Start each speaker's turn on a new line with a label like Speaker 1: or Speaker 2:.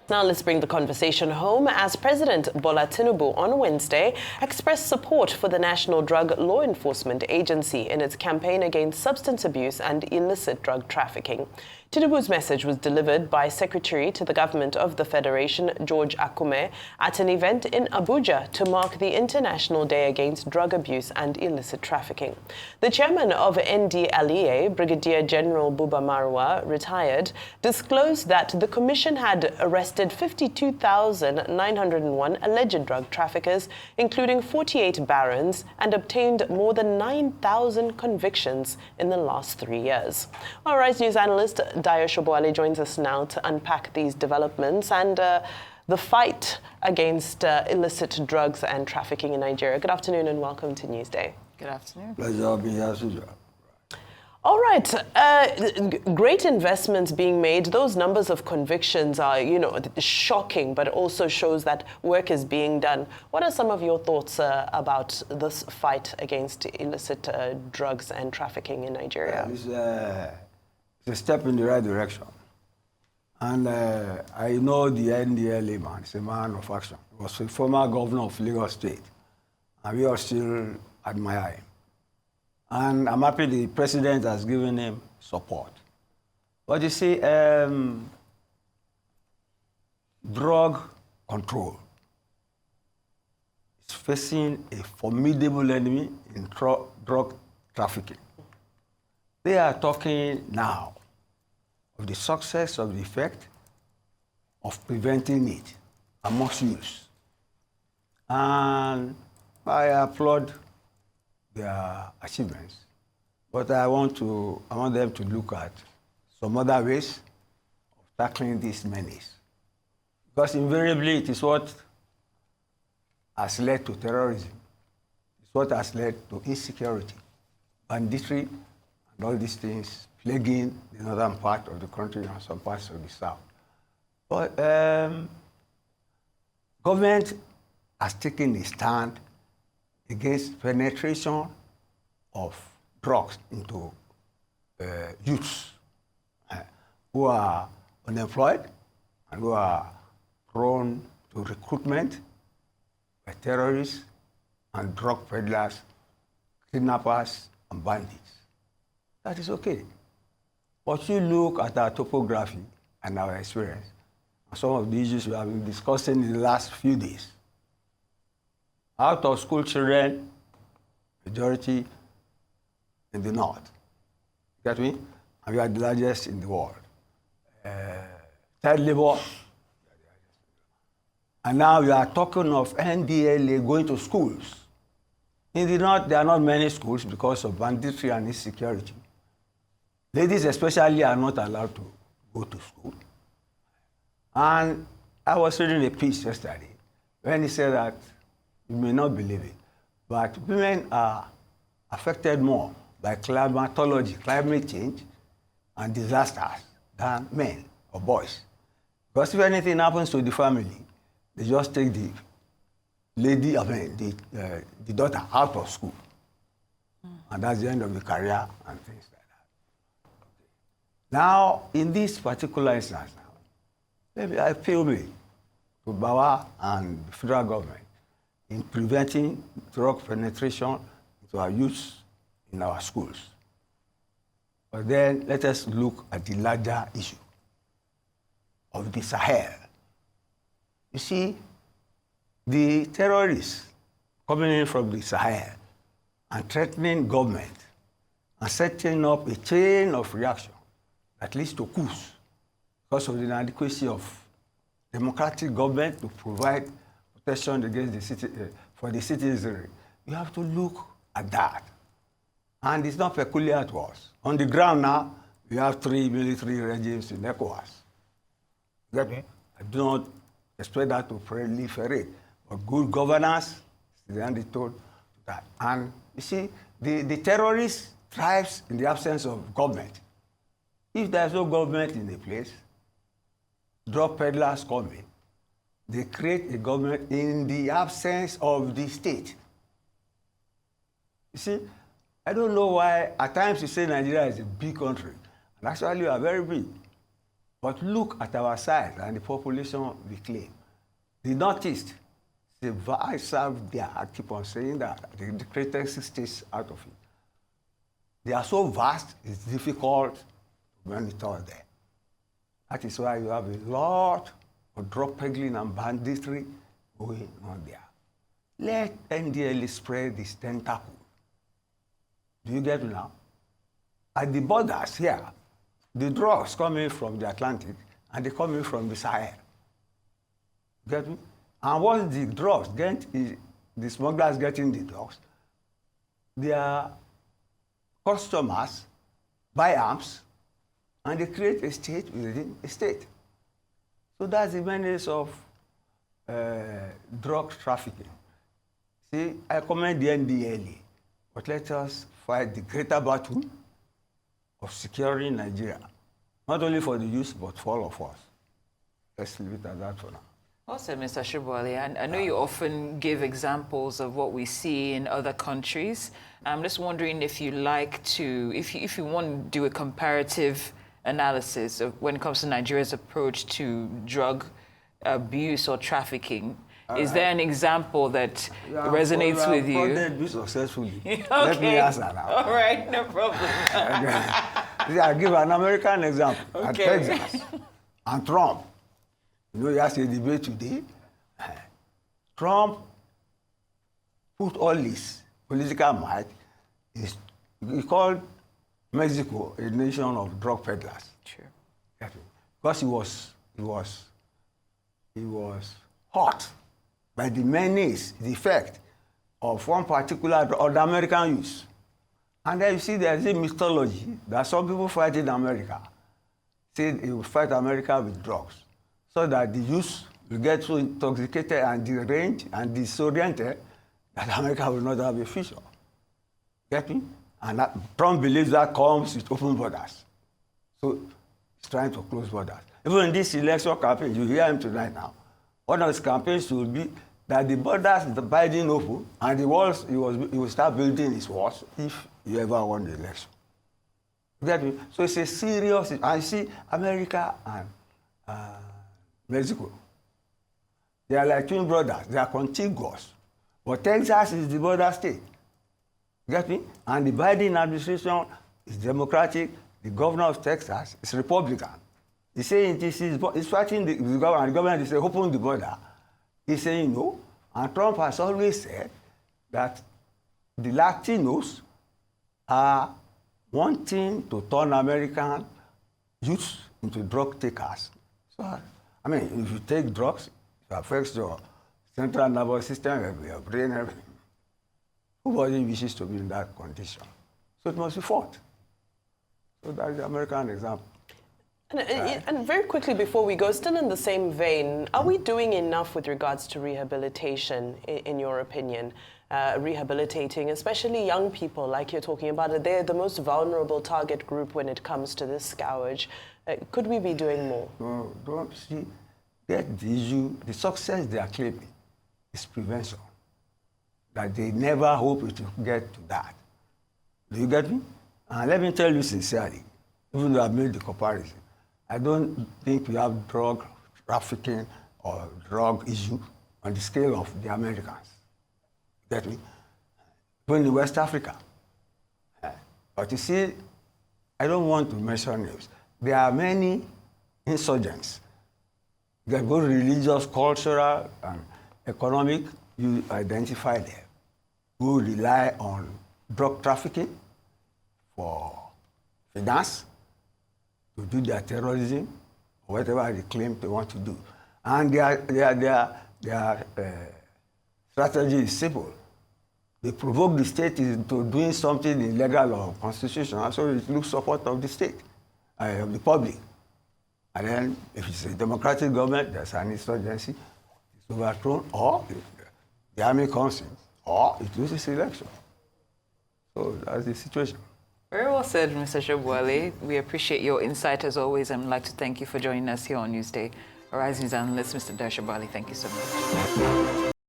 Speaker 1: Now let's bring the conversation home as President Bola Tinubu on Wednesday expressed support for the National Drug Law Enforcement Agency in its campaign against substance abuse and illicit drug trafficking. Tinubu's message was delivered by Secretary to the Government of the Federation, George Akume, at an event in Abuja to mark the International Day Against Drug Abuse and Illicit Trafficking. The chairman of NDLEA, Brigadier General Buba Marwa, retired, disclosed that the commission had arrested 52,901 alleged drug traffickers, including 48 barons, and obtained more than 9,000 convictions in the last 3 years. Our Rise News analyst Dayo Sobowale joins us now to unpack these developments and the fight against illicit drugs and trafficking in Nigeria. Good afternoon and welcome to Newsday.
Speaker 2: Good afternoon.
Speaker 3: Pleasure being here, Suja.
Speaker 1: All right, great investments being made. Those numbers of convictions are, shocking, but it also shows that work is being done. What are some of your thoughts about this fight against illicit drugs and trafficking in Nigeria?
Speaker 3: It's a step in the right direction. And I know the NDLA man, he's a man of action. He was a former governor of Lagos State, and we all still admire him. And I'm happy the president has given him support. But you see, drug control is facing a formidable enemy in drug trafficking. They are talking now of the success of the effect of preventing it amongst youth. And I applaud their achievements, but I want them to look at some other ways of tackling this menace. Because invariably it is what has led to terrorism. It's what has led to insecurity, banditry, and all these things plaguing the northern part of the country and some parts of the south. But government has taken a stand against penetration of drugs into youths who are unemployed and who are prone to recruitment by terrorists and drug peddlers, kidnappers, and bandits. That is okay. But you look at our topography and our experience, and some of the issues we have been discussing in the last few days. Out of school children, majority in the north. Get me? And we are the largest in the world. Child labor. And now we are talking of NDLA going to schools. In the north, there are not many schools because of banditry and insecurity. Ladies especially are not allowed to go to school. And I was reading a piece yesterday when he said that, you may not believe it, but women are affected more by climatology, climate change, and disasters than men or boys. Because if anything happens to the family, they just take the daughter out of school. And that's the end of the career and things like that. Now, in this particular instance, maybe I feel me to Bawa and the federal government in preventing drug penetration into our youth in our schools. But then let us look at the larger issue of the Sahel. You see, the terrorists coming in from the Sahel and threatening government and setting up a chain of reaction that leads to coups because of the inadequacy of democratic government to provide protection against for the citizenry. You have to look at that. And it's not peculiar to us. On the ground now, we have 3 military regimes in ECOWAS. Okay. I do not expect that to proliferate, but good governance is the antidote to that. And you see, the terrorist thrives in the absence of government. If there's no government in a place, drug peddlers come in. They create a government in the absence of the state. You see, I don't know why, at times you say Nigeria is a big country, and actually we are very big. But look at our size and the population we claim. The Northeast, I serve there. I keep on saying that. They created 6 states out of it. They are so vast, it's difficult to monitor them. That is why you have a lot of drug peddling and banditry going on there. Let NDLA spread this tentacle. Do you get it now? At the borders here, the drugs coming from the Atlantic and they coming from the Sahel. Get me? And once the drugs get, the smugglers getting the drugs, their customers buy arms and they create a state within a state. So that's the menace of drug trafficking. See, I commend the NDLA, but let us fight the greater battle of securing Nigeria, not only for the youth, but for all of us. Let's leave it at that for now.
Speaker 2: Also, Mr. Sobowale, I know you often give examples of what we see in other countries. I'm just wondering if you like to, if you want to do a comparative analysis of when it comes to Nigeria's approach to drug abuse or trafficking. Is there an example that resonates with you?
Speaker 3: Successfully.
Speaker 2: Okay.
Speaker 3: Let me answer now.
Speaker 2: All right, no problem.
Speaker 3: I'll give an American example.
Speaker 2: Okay.
Speaker 3: At Texas and Trump. You know, he has a debate today. Trump put all his political might. He called Mexico a nation of drug peddlers.
Speaker 2: Sure.
Speaker 3: Because he was hot by the menace, the effect of one particular drug, the American use. And then you see there's a mythology that some people fight in America. Say they will fight America with drugs, so that the youth will get so intoxicated and deranged and disoriented that America will not have a future. Get me? And Trump believes that comes with open borders. So he's trying to close borders. Even in this election campaign, you hear him tonight now. One of his campaigns will be that the borders is Biden open and the walls, he will start building his walls if he ever won the election. Get me? So it's a serious, and you see America and Mexico, they are like twin brothers, they are contiguous. But Texas is the border state. Get me? And the Biden administration is Democratic, the governor of Texas is Republican. He's saying he's fighting the government, and the government is saying open the border. He's saying no. And Trump has always said that the Latinos are wanting to turn American youth into drug takers. So, I mean, if you take drugs, it affects your central nervous system, your brain, everything. Nobody wishes to be in that condition. So it must be fought. So that's the American example.
Speaker 1: And very quickly before we go, still in the same vein, are we doing enough with regards to rehabilitation, in your opinion? Rehabilitating, especially young people, like you're talking about it, they're the most vulnerable target group when it comes to this scourge. Could we be doing more?
Speaker 3: No, don't see. That the issue, the success they are claiming is prevention. That they never hope it will get to that. Do you get me? And let me tell you sincerely, even though I've made the comparison, I don't think we have drug trafficking or drug issue on the scale of the Americans. Get me? Even in West Africa. But you see, I don't want to mention names. There are many insurgents. They're both religious, cultural, and economic. You identify them, who rely on drug trafficking for finance, to do their terrorism, or whatever they claim they want to do. And their strategy is simple. They provoke the state into doing something illegal or constitutional, so it looks support of the state, of the public. And then, if it's a democratic government, there's an insurgency, it's overthrown, or the army comes in, or it loses election. So that's the situation.
Speaker 2: Very well said, Mr. Sobowale. We appreciate your insight as always, and would like to thank you for joining us here on Newsday. Horizon News analyst, Mr. Dayo, thank you so much.